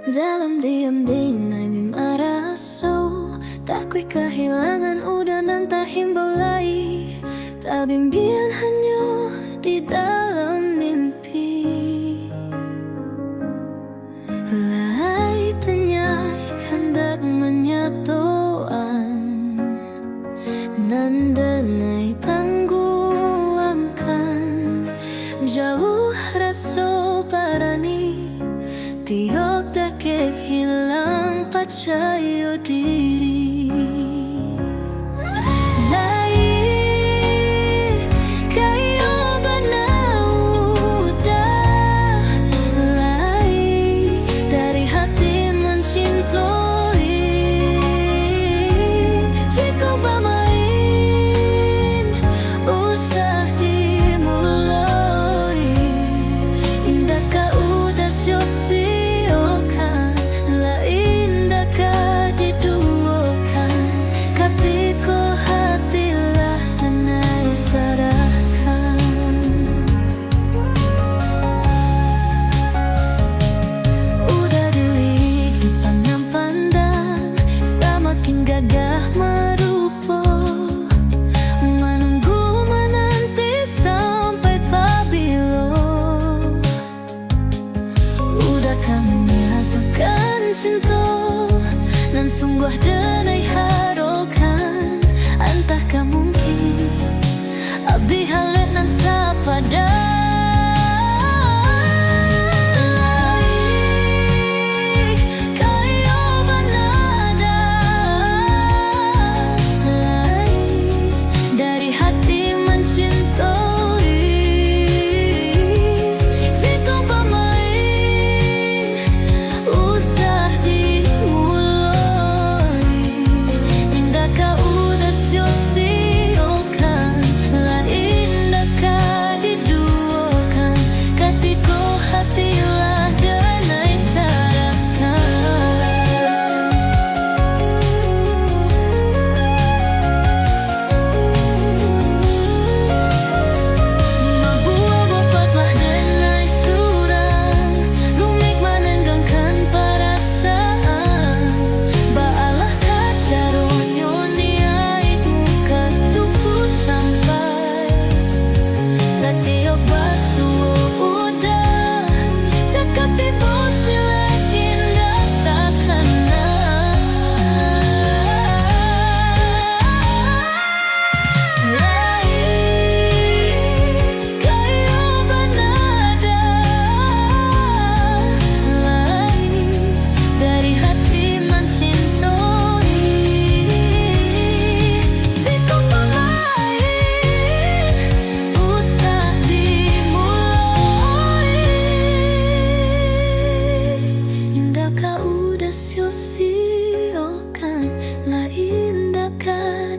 Dalam diam dinai mim araso, tak kui kehilangan udah nanta himbau lai. Tabimbian hanya di dalam mimpi. Lai tenyai hendak menyatuan, nandanai tangguangkan. Jauh raso parani, tiok dakek hilang percaya diri. Nan sungguh denai harokan, entahkah mungkin abdi halek nan sapada.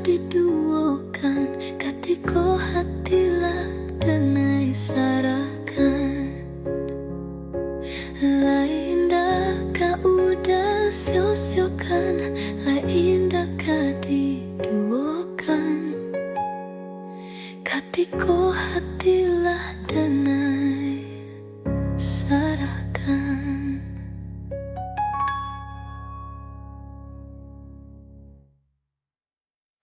Diduokan, katiko hatilah denai sarahkan. Lain dah ka udah siosiokan, lain dah ka diduokan, katiko hatilah denai.